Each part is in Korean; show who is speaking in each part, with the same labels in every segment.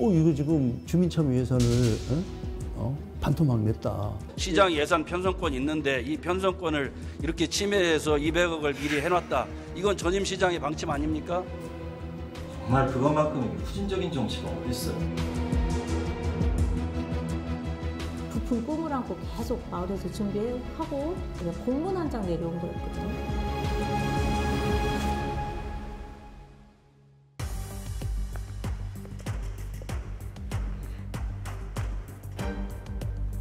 Speaker 1: 이거 지금 주민참여 예산을 반토막 냈다.
Speaker 2: 시장 예산 편성권이 있는데 이 편성권을 이렇게 침해해서 200억을 미리 해놨다. 이건 전임 시장의 방침 아닙니까?
Speaker 3: 정말 그것만큼 후진적인 정치가 어디 있어요?
Speaker 4: 부푼 꿈을 안고 계속 마을에서 준비하고 그냥 공문 한 장 내려온 거였거든요.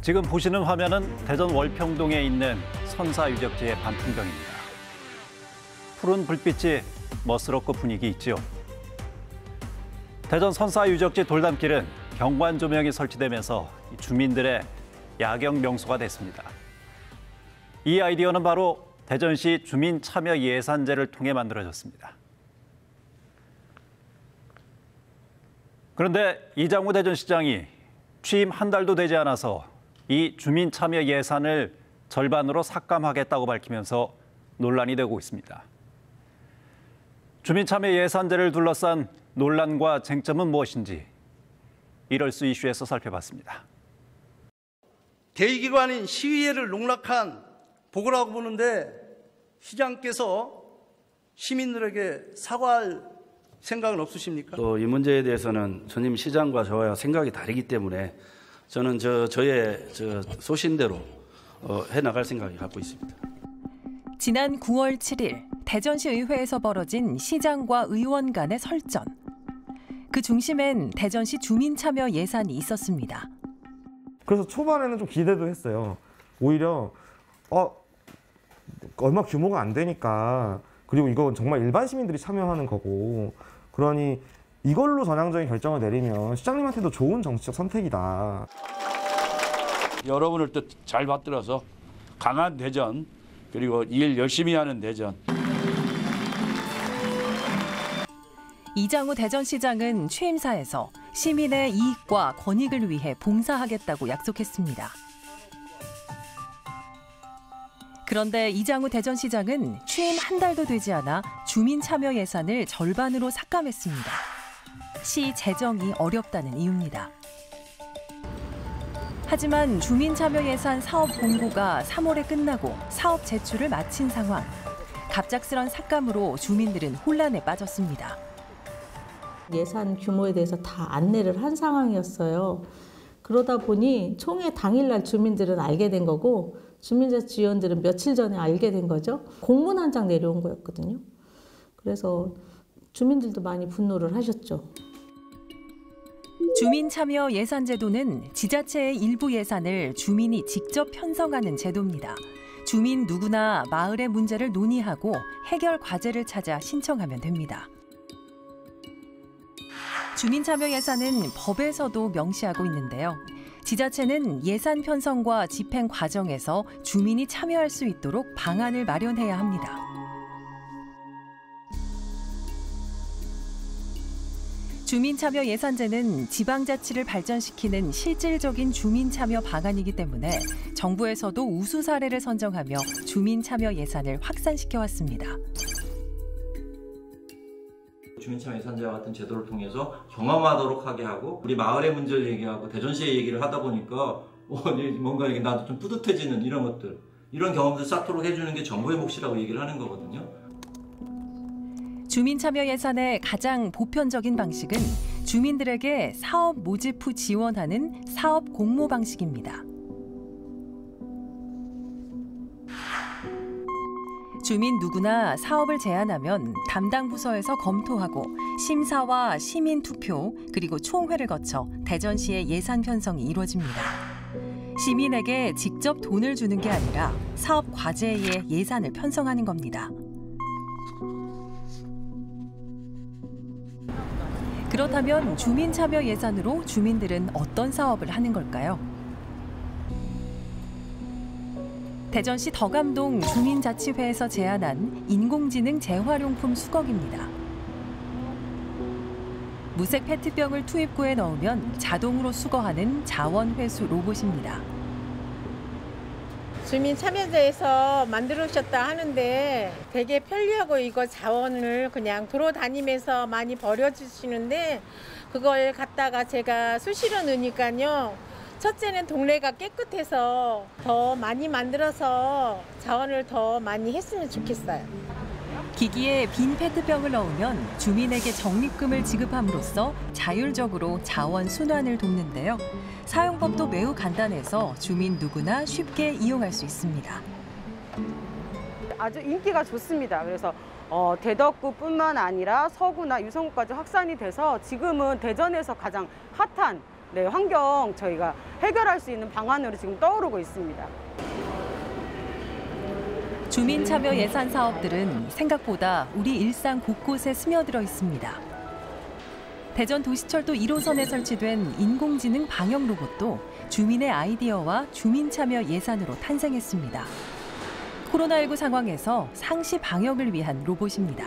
Speaker 5: 지금 보시는 화면은 대전 월평동에 있는 선사유적지의 반풍경입니다. 푸른 불빛이 멋스럽고 분위기 있죠. 대전 선사유적지 돌담길은 경관 조명이 설치되면서 주민들의 야경 명소가 됐습니다. 이 아이디어는 바로 대전시 주민참여 예산제를 통해 만들어졌습니다. 그런데 이장우 대전시장이 취임 한 달도 되지 않아서 이 주민참여 예산을 절반으로 삭감하겠다고 밝히면서 논란이 되고 있습니다. 주민참여 예산제를 둘러싼 논란과 쟁점은 무엇인지 이럴수 이슈에서 살펴봤습니다.
Speaker 6: 대의기관인 시의회를 농락한 보고라고 보는데 시장께서 시민들에게 사과할 생각은 없으십니까?
Speaker 2: 또 이 문제에 대해서는 전임 시장과 저와 생각이 다르기 때문에 저는 저의 소신대로 해나갈 생각을 갖고 있습니다.
Speaker 7: 지난 9월 7일 대전시 의회에서 벌어진 시장과 의원 간의 설전. 그 중심엔 대전시 주민참여 예산이 있었습니다.
Speaker 8: 그래서 초반에는 좀 기대도 했어요. 오히려 얼마 규모가 안 되니까, 그리고 이건 정말 일반 시민들이 참여하는 거고, 그러니 이걸로 전향적인 결정을 내리면 시장님한테도 좋은 정치적 선택이다.
Speaker 2: 여러분을 또 잘 받들어서 강한 대전, 그리고 일 열심히 하는 대전.
Speaker 7: 이장우 대전시장은 취임사에서 시민의 이익과 권익을 위해 봉사하겠다고 약속했습니다. 그런데 이장우 대전시장은 취임 한 달도 되지 않아 주민참여 예산을 절반으로 삭감했습니다. 시 재정이 어렵다는 이유입니다. 하지만 주민참여 예산 사업 공고가 3월에 끝나고 사업 제출을 마친 상황. 갑작스런 삭감으로 주민들은 혼란에 빠졌습니다.
Speaker 4: 예산 규모에 대해서 다 안내를 한 상황이었어요. 그러다 보니 총회 당일날 주민들은 알게 된 거고 주민자치위원들은 며칠 전에 알게 된 거죠. 공문 한 장 내려온 거였거든요. 그래서 주민들도 많이 분노를 하셨죠.
Speaker 7: 주민참여 예산제도는 지자체의 일부 예산을 주민이 직접 편성하는 제도입니다. 주민 누구나 마을의 문제를 논의하고 해결 과제를 찾아 신청하면 됩니다. 주민참여 예산은 법에서도 명시하고 있는데요. 지자체는 예산 편성과 집행 과정에서 주민이 참여할 수 있도록 방안을 마련해야 합니다. 주민참여 예산제는 지방자치를 발전시키는 실질적인 주민참여 방안이기 때문에 정부에서도 우수 사례를 선정하며 주민참여 예산을 확산시켜 왔습니다.
Speaker 3: 주민참여 예산제와 같은 제도를 통해서 경험하도록 하게 하고 우리 마을의 문제를 얘기하고 대전시의 얘기를 하다 보니까 뭔가 이게 나도 좀 뿌듯해지는 이런 것들, 이런 경험들 쌓도록 해주는 게 정부의 몫이라고 얘기를 하는 거거든요.
Speaker 7: 주민참여 예산의 가장 보편적인 방식은 주민들에게 사업 모집 후 지원하는 사업 공모 방식입니다. 주민 누구나 사업을 제안하면 담당 부서에서 검토하고 심사와 시민 투표 그리고 총회를 거쳐 대전시의 예산 편성이 이루어집니다. 시민에게 직접 돈을 주는 게 아니라 사업 과제에 예산을 편성하는 겁니다. 그렇다면 주민참여 예산으로 주민들은 어떤 사업을 하는 걸까요? 대전시 덕암동 주민자치회에서 제안한 인공지능 재활용품 수거기입니다. 무색 페트병을 투입구에 넣으면 자동으로 수거하는 자원회수 로봇입니다.
Speaker 9: 주민참여자에서 만들으셨다 하는데 되게 편리하고 이거 자원을 그냥 돌아다니면서 많이 버려주시는데 그걸 갖다가 제가 수시로 넣으니까요. 첫째는 동네가 깨끗해서 더 많이 만들어서 자원을 더 많이 했으면 좋겠어요.
Speaker 7: 기기에 빈 페트병을 넣으면 주민에게 적립금을 지급함으로써 자율적으로 자원 순환을 돕는데요. 사용법도 매우 간단해서 주민 누구나 쉽게 이용할 수 있습니다.
Speaker 10: 아주 인기가 좋습니다. 그래서 대덕구뿐만 아니라 서구나 유성구까지 확산이 돼서 지금은 대전에서 가장 핫한 환경 저희가 해결할 수 있는 방안으로 지금 떠오르고 있습니다.
Speaker 7: 주민 참여 예산 사업들은 생각보다 우리 일상 곳곳에 스며들어 있습니다. 대전 도시철도 1호선에 설치된 인공지능 방역 로봇도 주민의 아이디어와 주민 참여 예산으로 탄생했습니다. 코로나19 상황에서 상시 방역을 위한 로봇입니다.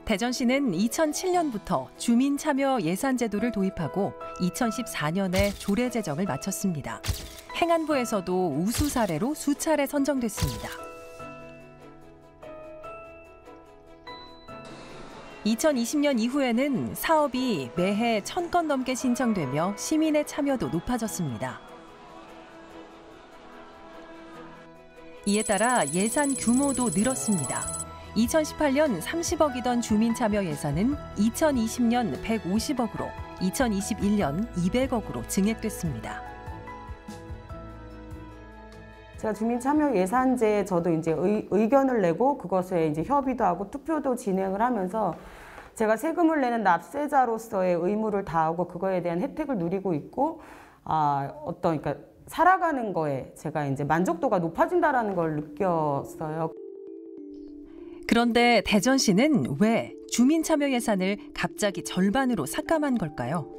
Speaker 7: 대전시는 2007년부터 주민 참여 예산 제도를 도입하고 2014년에 조례 제정을 마쳤습니다. 행안부에서도 우수 사례로 수차례 선정됐습니다. 2020년 이후에는 사업이 매해 1000건 넘게 신청되며 시민의 참여도 높아졌습니다. 이에 따라 예산 규모도 늘었습니다. 2018년 30억이던 주민 참여 예산은 2020년 150억으로 2021년 200억으로 증액됐습니다.
Speaker 10: 제가 주민참여 예산제에 저도 이제 의견을 내고 그것에 이제 협의도 하고 투표도 진행을 하면서 제가 세금을 내는 납세자로서의 의무를 다하고 그거에 대한 혜택을 누리고 있고 그러니까 살아가는 거에 제가 이제 만족도가 높아진다라는 걸 느꼈어요.
Speaker 7: 그런데 대전시는 왜 주민참여 예산을 갑자기 절반으로 삭감한 걸까요?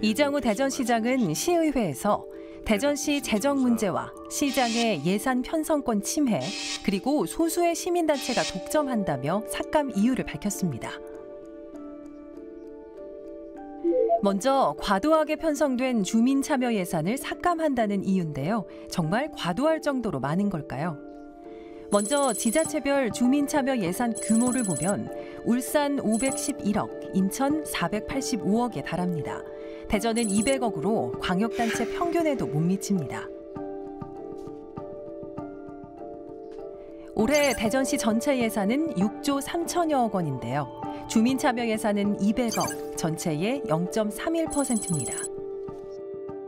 Speaker 7: 이장우 대전시장은 시의회에서 대전시 재정 문제와 시장의 예산 편성권 침해 그리고 소수의 시민단체가 독점한다며 삭감 이유를 밝혔습니다. 먼저 과도하게 편성된 주민 참여 예산을 삭감한다는 이유인데요. 정말 과도할 정도로 많은 걸까요? 먼저 지자체별 주민 참여 예산 규모를 보면 울산 511억, 인천 485억에 달합니다. 대전은 200억으로 광역단체 평균에도 못 미칩니다. 올해 대전시 전체 예산은 6조 3천여억 원인데요. 주민 참여 예산은 200억, 전체의 0.31%입니다.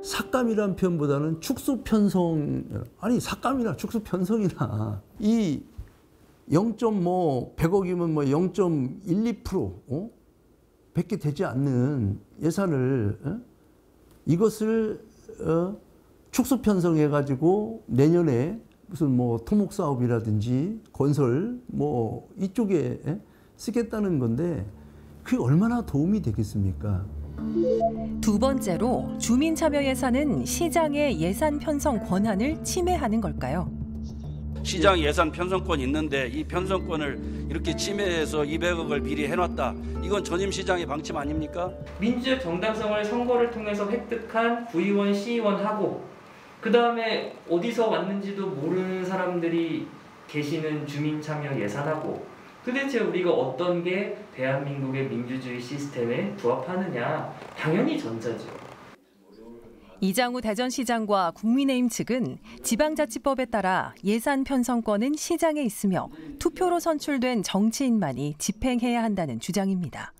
Speaker 1: 삭감이란 표현보다는 축소 편성, 아니 삭감이나 축소 편성이나 이 100억이면 뭐 0.12% 밖에 되지 않는 예산을 이것을 축소 편성해가지고 내년에 무슨 뭐 토목 사업이라든지 건설 뭐 이쪽에 쓰겠다는 건데 그게 얼마나 도움이 되겠습니까?
Speaker 7: 두 번째로 주민 참여 예산은 시장의 예산 편성 권한을 침해하는 걸까요?
Speaker 2: 시장 예산 편성권이 있는데 이 편성권을 이렇게 침해해서 200억을 미리 해놨다. 이건 전임 시장의 방침 아닙니까?
Speaker 11: 민주적 정당성을 선거를 통해서 획득한 구의원, 시의원하고 그 다음에 어디서 왔는지도 모르는 사람들이 계시는 주민 참여 예산하고 도대체 우리가 어떤 게 대한민국의 민주주의 시스템에 부합하느냐? 당연히 전자죠.
Speaker 7: 이장우 대전시장과 국민의힘 측은 지방자치법에 따라 예산 편성권은 시장에 있으며 투표로 선출된 정치인만이 집행해야 한다는 주장입니다.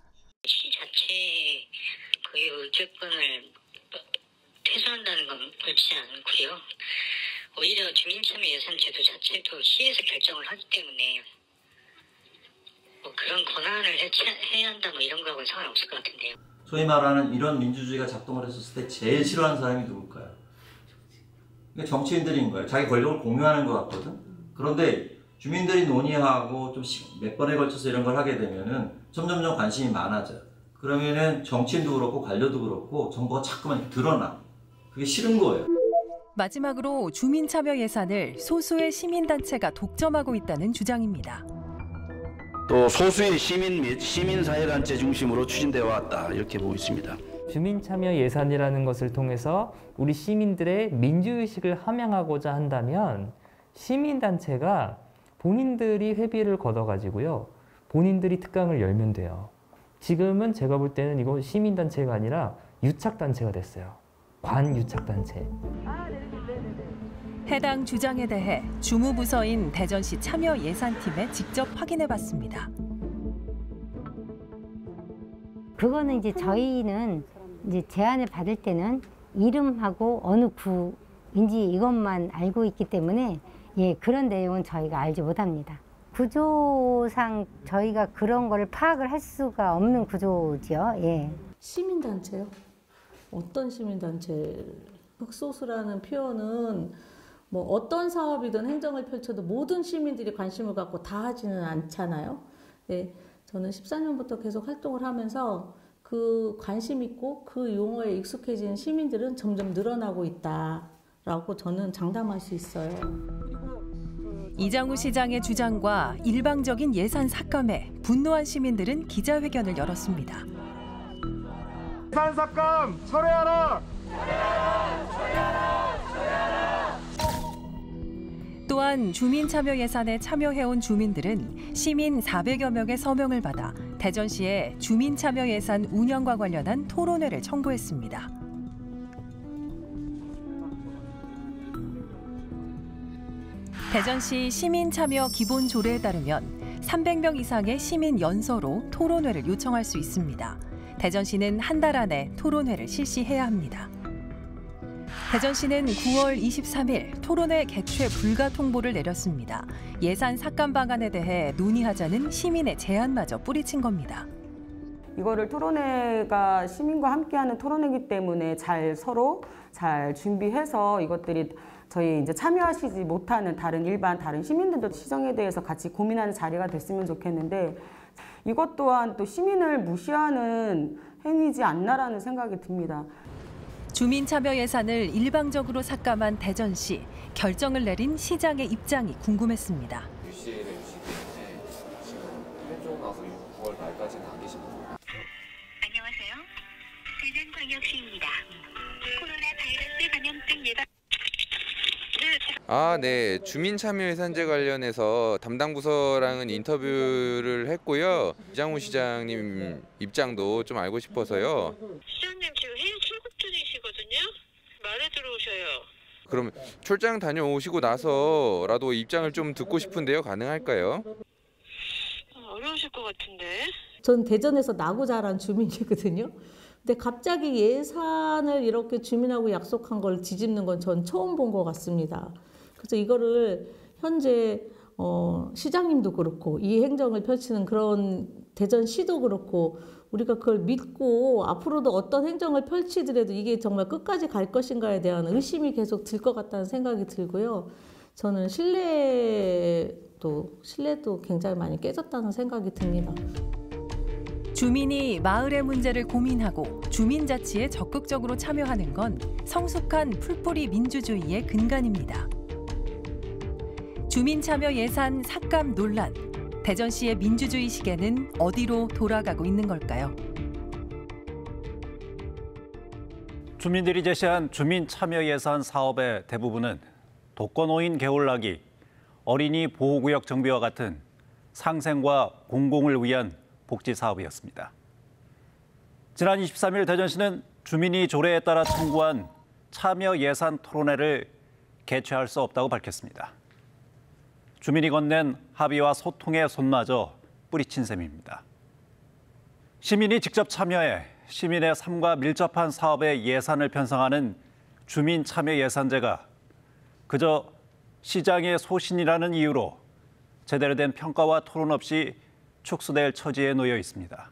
Speaker 12: 시 자체의 그 의결권을 퇴소한다는 건 옳지 않고요. 오히려 주민참여 예산 제도 자체도 시에서 결정을 하기 때문에 그런 권한을 해체해야 한다 이런 거하고는 상관없을 것 같은데요.
Speaker 3: 소위 말하는 이런 민주주의가 작동을 했었을 때 제일 싫어하는 사람이 누굴까요? 정치인들인 거예요. 자기 권력을 공유하는 것 같거든. 그런데 주민들이 논의하고 좀 몇 번에 걸쳐서 이런 걸 하게 되면은 점점점 관심이 많아져요. 그러면은 정치인도 그렇고 관료도 그렇고 정보가 자꾸만 드러나. 그게 싫은 거예요.
Speaker 7: 마지막으로 주민 참여 예산을 소수의 시민단체가 독점하고 있다는 주장입니다.
Speaker 2: 또 소수의 시민 및 시민사회단체 중심으로 추진되어 왔다 이렇게 보고 있습니다.
Speaker 11: 주민참여 예산이라는 것을 통해서 우리 시민들의 민주의식을 함양하고자 한다면 시민단체가 본인들이 회비를 걷어가지고요. 본인들이 특강을 열면 돼요. 지금은 제가 볼 때는 이거 시민단체가 아니라 유착단체가 됐어요. 관유착단체.
Speaker 7: 해당 주장에 대해 주무부서인 대전시 참여예산팀에 직접 확인해봤습니다.
Speaker 13: 그거는 이제 저희는 이제 제안을 받을 때는 이름하고 어느 구인지 이것만 알고 있기 때문에 그런 내용은 저희가 알지 못합니다. 구조상 저희가 그런 거를 파악을 할 수가 없는 구조지요.
Speaker 4: 시민단체요? 어떤 시민단체? 극소수라는 표현은 뭐 어떤 사업이든 행정을 펼쳐도 모든 시민들이 관심을 갖고 다 하지는 않잖아요. 저는 14년부터 계속 활동을 하면서 그 관심 있고 그 용어에 익숙해진 시민들은 점점 늘어나고 있다라고 저는 장담할 수 있어요.
Speaker 7: 이장우 시장의 주장과 일방적인 예산 삭감에 분노한 시민들은 기자회견을 열었습니다.
Speaker 8: 예산 삭감 철회하라!
Speaker 7: 또한 주민참여 예산에 참여해온 주민들은 시민 400여 명의 서명을 받아 대전시에 주민참여 예산 운영과 관련한 토론회를 청구했습니다. 대전시 시민참여 기본조례에 따르면 300명 이상의 시민 연서로 토론회를 요청할 수 있습니다. 대전시는 한 달 안에 토론회를 실시해야 합니다. 대전시는 9월 23일 토론회 개최 불가 통보를 내렸습니다. 예산 삭감 방안에 대해 논의하자는 시민의 제안마저 뿌리친 겁니다.
Speaker 10: 이거를 토론회가 시민과 함께하는 토론회이기 때문에 서로 잘 준비해서 이것들이 저희 이제 참여하시지 못하는 다른 시민들도 시정에 대해서 같이 고민하는 자리가 됐으면 좋겠는데 이것 또한 또 시민을 무시하는 행위지 않나라는 생각이 듭니다.
Speaker 7: 주민참여 예산을 일방적으로 삭감한 대전시, 결정을 내린 시장의 입장이 궁금했습니다.
Speaker 14: UCL에 주시기 때문에 지금 해주고 나서 9월 말까지는 안 계십니다.
Speaker 12: 안녕하세요. 대전광역시입니다. 코로나 바이러스 감염증 예방
Speaker 14: 네. 주민참여예산제 관련해서 담당 부서랑은 인터뷰를 했고요. 이장우 시장님 입장도 좀 알고 싶어서요.
Speaker 12: 시장님 지금 해외 출국 중이시거든요. 말해 들어오셔요.
Speaker 14: 그럼 출장 다녀오시고 나서라도 입장을 좀 듣고 싶은데요. 가능할까요?
Speaker 12: 어려우실 것 같은데.
Speaker 4: 전 대전에서 나고 자란 주민이거든요. 근데 갑자기 예산을 이렇게 주민하고 약속한 걸 뒤집는 건 전 처음 본 것 같습니다. 그래서 이거를 현재 시장님도 그렇고 이 행정을 펼치는 그런 대전시도 그렇고 우리가 그걸 믿고 앞으로도 어떤 행정을 펼치더라도 이게 정말 끝까지 갈 것인가에 대한 의심이 계속 들 것 같다는 생각이 들고요. 저는 신뢰도 굉장히 많이 깨졌다는 생각이 듭니다.
Speaker 7: 주민이 마을의 문제를 고민하고 주민자치에 적극적으로 참여하는 건 성숙한 풀뿌리 민주주의의 근간입니다. 주민참여 예산 삭감 논란, 대전시의 민주주의 시계는 어디로 돌아가고 있는 걸까요?
Speaker 5: 주민들이 제시한 주민참여 예산 사업의 대부분은 독거노인 개울나기, 어린이 보호구역 정비와 같은 상생과 공공을 위한 복지 사업이었습니다. 지난 23일 대전시는 주민이 조례에 따라 청구한 참여 예산 토론회를 개최할 수 없다고 밝혔습니다. 주민이 건넨 합의와 소통의 손마저 뿌리친 셈입니다. 시민이 직접 참여해 시민의 삶과 밀접한 사업에 예산을 편성하는 주민 참여 예산제가 그저 시장의 소신이라는 이유로 제대로 된 평가와 토론 없이 축소될 처지에 놓여 있습니다.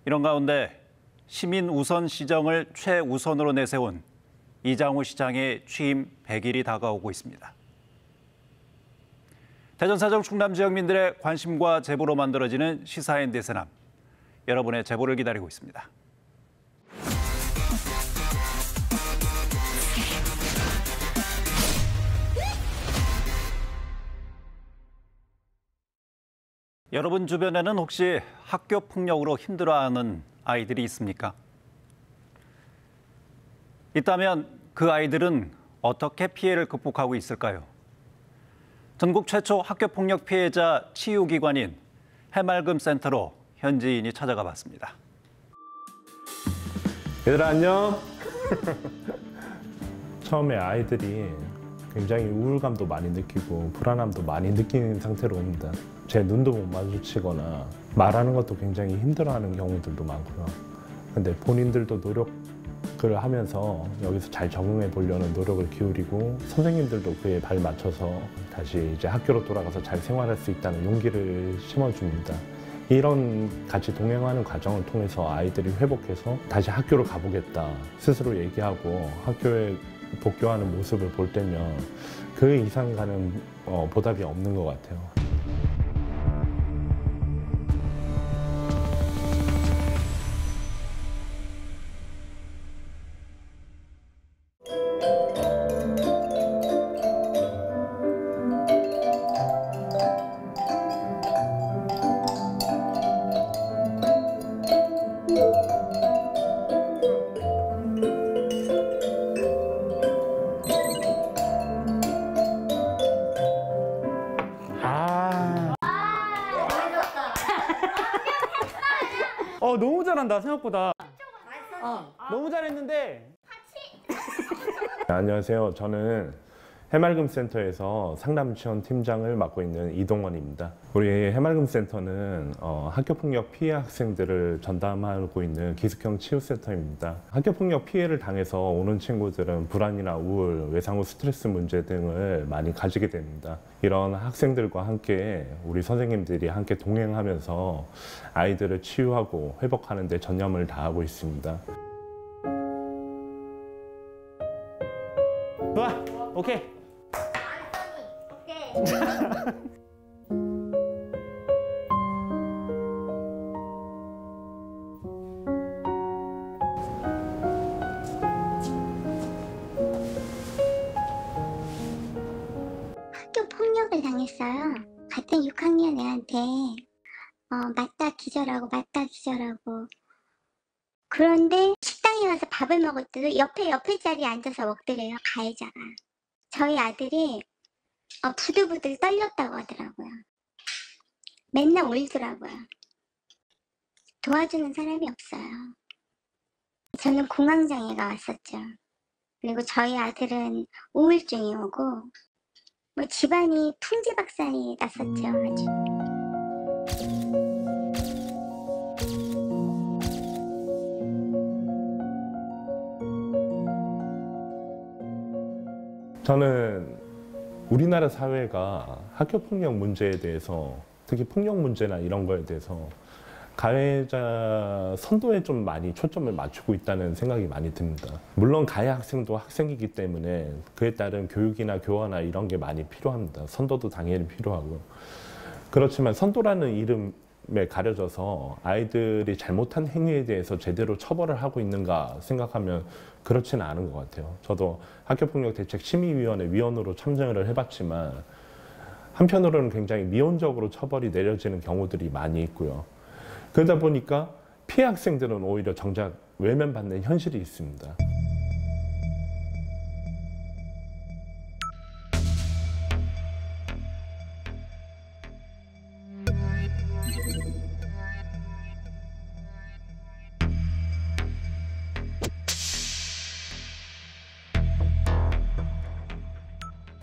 Speaker 5: 이런 가운데 시민 우선 시정을 최우선으로 내세운 이장우 시장의 취임 100일이 다가오고 있습니다. 대전사정 충남 지역민들의 관심과 제보로 만들어지는 시사인 대세남, 여러분의 제보를 기다리고 있습니다. 여러분 주변에는 혹시 학교 폭력으로 힘들어하는 아이들이 있습니까? 있다면 그 아이들은 어떻게 피해를 극복하고 있을까요? 전국 최초 학교 폭력 피해자 치유기관인 해맑음센터로 현지인이 찾아가 봤습니다.
Speaker 15: 얘들아 안녕. 처음에 아이들이 굉장히 우울감도 많이 느끼고 불안함도 많이 느끼는 상태로 옵니다. 제 눈도 못 마주치거나 말하는 것도 굉장히 힘들어하는 경우들도 많고요. 근데 본인들도 노력을 하면서 여기서 잘 적응해 보려는 노력을 기울이고 선생님들도 그에 발 맞춰서 다시 이제 학교로 돌아가서 잘 생활할 수 있다는 용기를 심어줍니다. 이런 같이 동행하는 과정을 통해서 아이들이 회복해서 다시 학교로 가보겠다 스스로 얘기하고 학교에 복귀하는 모습을 볼 때면 그 이상 가는 보답이 없는 것 같아요.
Speaker 16: 너무 잘한다 생각보다. 너무 잘했는데.
Speaker 15: 안녕하세요. 저는 해맑음센터에서 상담지원 팀장을 맡고 있는 이동원입니다. 우리 해맑음센터는 학교폭력 피해 학생들을 전담하고 있는 기숙형 치유센터입니다. 학교폭력 피해를 당해서 오는 친구들은 불안이나 우울, 외상 후 스트레스 문제 등을 많이 가지게 됩니다. 이런 학생들과 함께 우리 선생님들이 함께 동행하면서 아이들을 치유하고 회복하는 데 전념을 다하고 있습니다.
Speaker 16: 좋아, 오케이.
Speaker 17: 학교 폭력을 당했어요. 같은 6학년 애한테 맞다 기절하고 맞다 기절하고. 그런데 식당에 가서 밥을 먹을 때도 옆에 자리에 앉아서 먹더래요. 가해자가. 저희 아들이 부들부들 떨렸다고 하더라고요. 맨날 울더라고요. 도와주는 사람이 없어요. 저는 공황장애가 왔었죠. 그리고 저희 아들은 우울증이 오고 뭐 집안이 풍지박산이 났었죠. 아주.
Speaker 15: 저는 우리나라 사회가 학교폭력 문제에 대해서 특히 폭력 문제나 이런 거에 대해서 가해자 선도에 좀 많이 초점을 맞추고 있다는 생각이 많이 듭니다. 물론 가해 학생도 학생이기 때문에 그에 따른 교육이나 교화나 이런 게 많이 필요합니다. 선도도 당연히 필요하고요. 그렇지만 선도라는 이름에 가려져서 아이들이 잘못한 행위에 대해서 제대로 처벌을 하고 있는가 생각하면 그렇지는 않은 것 같아요. 저도 학교폭력대책심의위원회 위원으로 참여를 해봤지만 한편으로는 굉장히 미온적으로 처벌이 내려지는 경우들이 많이 있고요. 그러다 보니까 피해 학생들은 오히려 정작 외면받는 현실이 있습니다.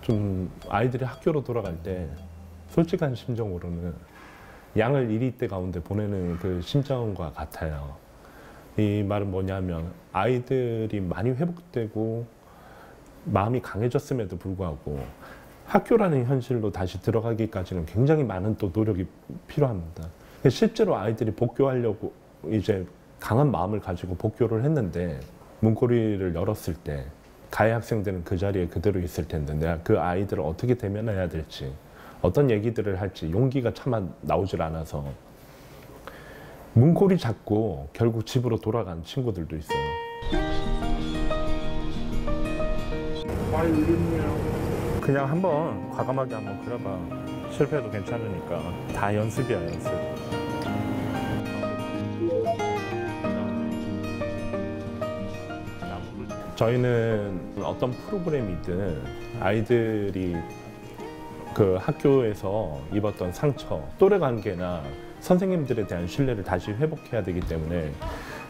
Speaker 15: 좀 아이들이 학교로 돌아갈 때 솔직한 심정으로는 양을 1위 가운데 보내는 그 심정과 같아요. 이 말은 뭐냐면 아이들이 많이 회복되고 마음이 강해졌음에도 불구하고 학교라는 현실로 다시 들어가기까지는 굉장히 많은 또 노력이 필요합니다. 실제로 아이들이 복교하려고 이제 강한 마음을 가지고 복교를 했는데 문고리를 열었을 때 가해 학생들은 그 자리에 그대로 있을 텐데 내가 그 아이들을 어떻게 대면해야 될지 어떤 얘기들을 할지 용기가 차마 나오질 않아서 문고리 잡고 결국 집으로 돌아간 친구들도 있어요.
Speaker 8: 그냥 한번 과감하게 한번 그려봐.
Speaker 15: 실패해도 괜찮으니까 다 연습이야, 연습. 저희는 어떤 프로그램이든 아이들이 그 학교에서 입었던 상처, 또래 관계나 선생님들에 대한 신뢰를 다시 회복해야 되기 때문에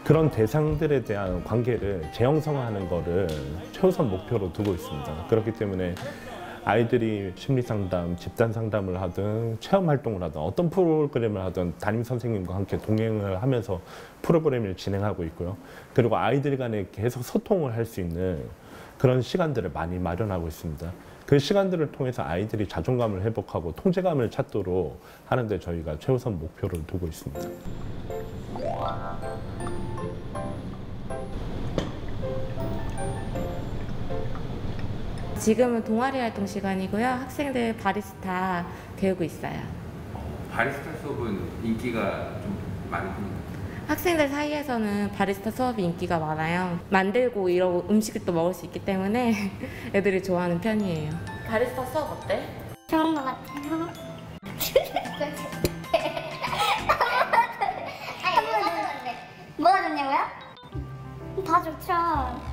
Speaker 15: 그런 대상들에 대한 관계를 재형성하는 거를 최우선 목표로 두고 있습니다. 그렇기 때문에 아이들이 심리상담, 집단상담을 하든 체험활동을 하든 어떤 프로그램을 하든 담임 선생님과 함께 동행을 하면서 프로그램을 진행하고 있고요. 그리고 아이들 간에 계속 소통을 할 수 있는 그런 시간들을 많이 마련하고 있습니다. 그 시간들을 통해서 아이들이 자존감을 회복하고 통제감을 찾도록 하는데 저희가 최우선 목표를 두고 있습니다.
Speaker 18: 지금은 동아리 활동 시간이고요. 학생들 바리스타 배우고 있어요.
Speaker 14: 바리스타 수업은 인기가 좀 많습니다.
Speaker 18: 학생들 사이에서는 바리스타 수업이 인기가 많아요. 만들고 이러고 음식을 또 먹을 수 있기 때문에 애들이 좋아하는 편이에요. 바리스타 수업 어때?
Speaker 17: 좋은 것 같아요. 뭐가 좋냐고요? 다 좋죠.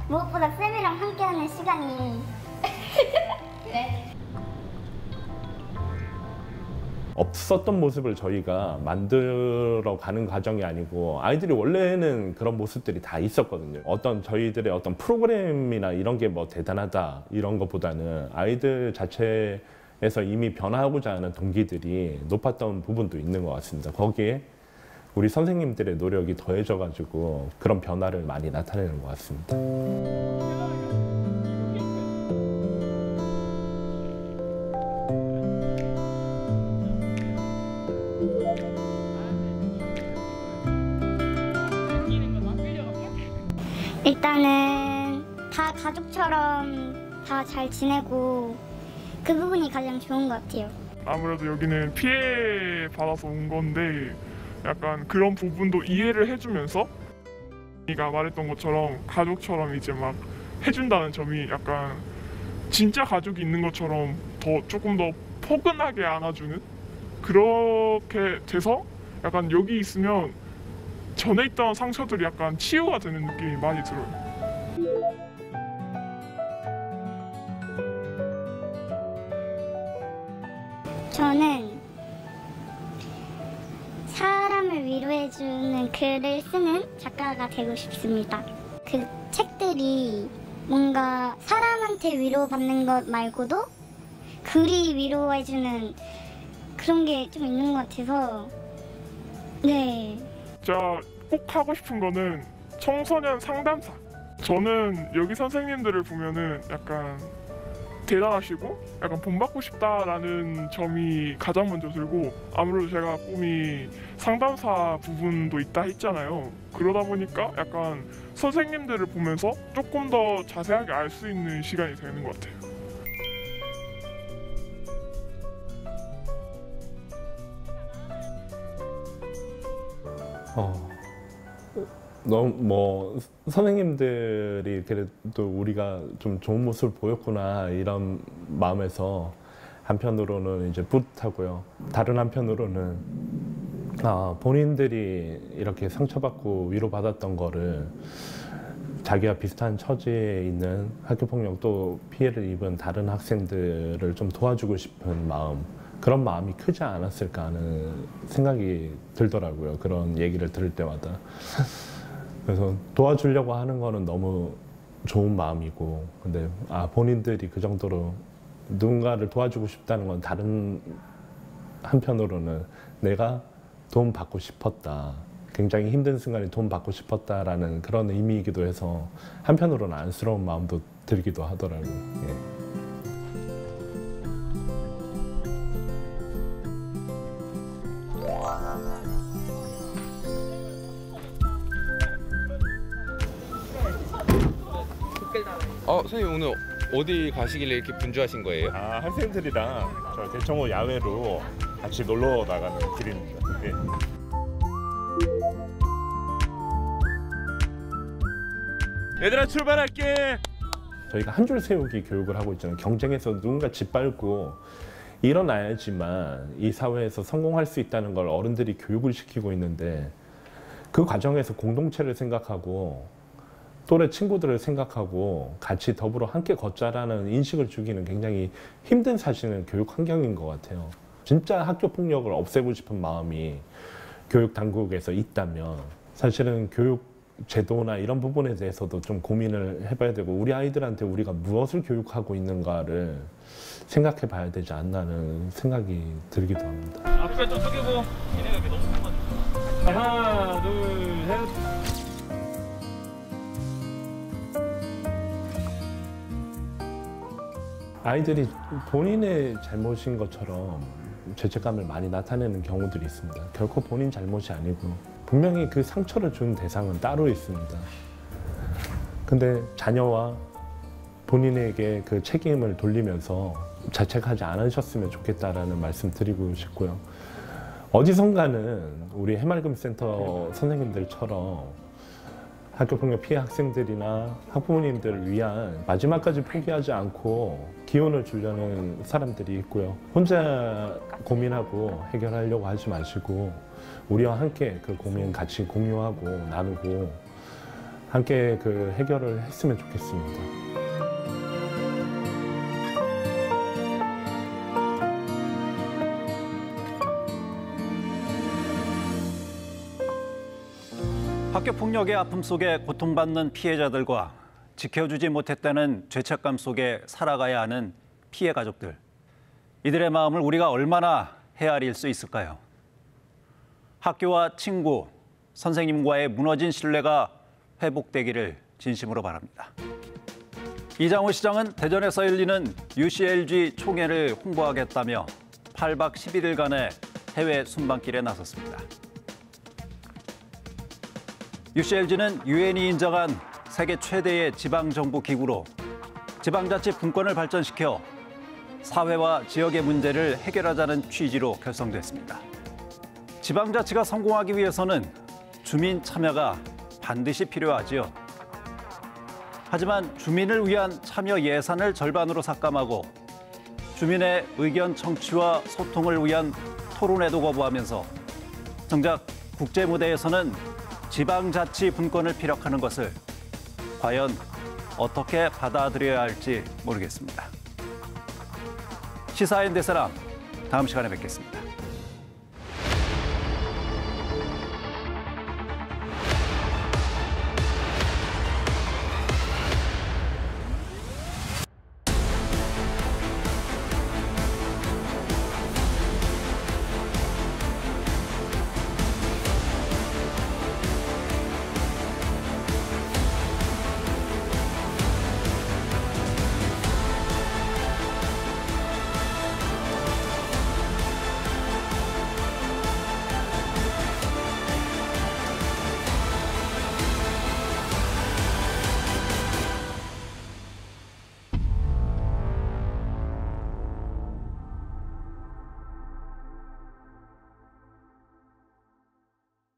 Speaker 17: 무엇보다 쌤이랑 함께하는 시간이. 네.
Speaker 15: 없었던 모습을 저희가 만들어 가는 과정이 아니고 아이들이 원래는 그런 모습들이 다 있었거든요. 어떤 저희들의 어떤 프로그램이나 이런 게 뭐 대단하다 이런 것보다는 아이들 자체에서 이미 변화하고자 하는 동기들이 높았던 부분도 있는 것 같습니다. 거기에 우리 선생님들의 노력이 더해져 가지고 그런 변화를 많이 나타내는 것 같습니다.
Speaker 17: 일단은 다 가족처럼 다 잘 지내고 그 부분이 가장 좋은 것 같아요.
Speaker 19: 아무래도 여기는 피해 받아서 온 건데 약간 그런 부분도 이해를 해주면서 네가 말했던 것처럼 가족처럼 이제 막 해준다는 점이 약간 진짜 가족이 있는 것처럼 조금 더 포근하게 안아주는 그렇게 돼서 약간 여기 있으면 전에 있던 상처들이 약간 치유가 되는 느낌이 많이 들어요.
Speaker 17: 저는 사람을 위로해주는 글을 쓰는 작가가 되고 싶습니다. 그 책들이 뭔가 사람한테 위로받는 것 말고도 글이 위로해주는 그런 게 좀 있는 것 같아서 네.
Speaker 19: 제가 꼭 하고 싶은 거는 청소년 상담사. 저는 여기 선생님들을 보면은 약간 대단하시고 약간 본받고 싶다라는 점이 가장 먼저 들고 아무래도 제가 꿈이 상담사 부분도 있다 했잖아요. 그러다 보니까 약간 선생님들을 보면서 조금 더 자세하게 알 수 있는 시간이 되는 것 같아요.
Speaker 15: 너무 뭐 선생님들이 그래도 우리가 좀 좋은 모습을 보였구나 이런 마음에서 한편으로는 이제 뿌듯하고요. 다른 한편으로는 본인들이 이렇게 상처받고 위로받았던 거를 자기와 비슷한 처지에 있는 학교폭력 또 피해를 입은 다른 학생들을 좀 도와주고 싶은 마음, 그런 마음이 크지 않았을까 하는 생각이 들더라고요. 그런 얘기를 들을 때마다. 그래서 도와주려고 하는 거는 너무 좋은 마음이고, 근데 본인들이 그 정도로 누군가를 도와주고 싶다는 건 다른 한편으로는 내가 도움 받고 싶었다, 굉장히 힘든 순간에 도움 받고 싶었다라는 그런 의미이기도 해서 한편으로는 안쓰러운 마음도 들기도 하더라고요. 예.
Speaker 14: 선생님 오늘 어디 가시길래 이렇게 분주하신 거예요?
Speaker 15: 학생들이랑 저 대청호 야외로 같이 놀러 나가는 길입니다. 예.
Speaker 19: 얘들아 출발할게.
Speaker 15: 저희가 한 줄 세우기 교육을 하고 있잖아요. 경쟁에서 누군가 짓밟고 일어나야지만 이 사회에서 성공할 수 있다는 걸 어른들이 교육을 시키고 있는데 그 과정에서 공동체를 생각하고 또래 친구들을 생각하고 같이 더불어 함께 걷자라는 인식을 주기는 굉장히 힘든 사실은 교육 환경인 것 같아요. 진짜 학교 폭력을 없애고 싶은 마음이 교육 당국에서 있다면 사실은 교육 제도나 이런 부분에 대해서도 좀 고민을 해봐야 되고 우리 아이들한테 우리가 무엇을 교육하고 있는가를 생각해 봐야 되지 않나는 생각이 들기도 합니다.
Speaker 16: 앞에 좀 숙이고 얘네가 이렇게 너무 큰 거. 하나, 둘, 셋.
Speaker 15: 아이들이 본인의 잘못인 것처럼 죄책감을 많이 나타내는 경우들이 있습니다. 결코 본인 잘못이 아니고 분명히 그 상처를 준 대상은 따로 있습니다. 근데 자녀와 본인에게 그 책임을 돌리면서 자책하지 않으셨으면 좋겠다라는 말씀 드리고 싶고요. 어디선가는 우리 해맑음센터 선생님들처럼 학교폭력 피해 학생들이나 학부모님들을 위한 마지막까지 포기하지 않고 기운을 주려는 사람들이 있고요. 혼자 고민하고 해결하려고 하지 마시고 우리와 함께 그 고민 같이 공유하고 나누고 함께 그 해결을 했으면 좋겠습니다.
Speaker 5: 학교폭력의 아픔 속에 고통받는 피해자들과 지켜주지 못했다는 죄책감 속에 살아가야 하는 피해 가족들. 이들의 마음을 우리가 얼마나 헤아릴 수 있을까요? 학교와 친구, 선생님과의 무너진 신뢰가 회복되기를 진심으로 바랍니다. 이장호 시장은 대전에서 열리는 UCLG 총회를 홍보하겠다며 8박 11일간의 해외 순방길에 나섰습니다. UCLG는 유엔이 인정한 세계 최대의 지방정부 기구로 지방자치 분권을 발전시켜 사회와 지역의 문제를 해결하자는 취지로 결성됐습니다. 지방자치가 성공하기 위해서는 주민 참여가 반드시 필요하지요. 하지만 주민을 위한 참여 예산을 절반으로 삭감하고 주민의 의견 청취와 소통을 위한 토론회도 거부하면서 정작 국제 무대에서는 지방자치 분권을 피력하는 것을 과연 어떻게 받아들여야 할지 모르겠습니다. 시사인 대사람, 다음 시간에 뵙겠습니다.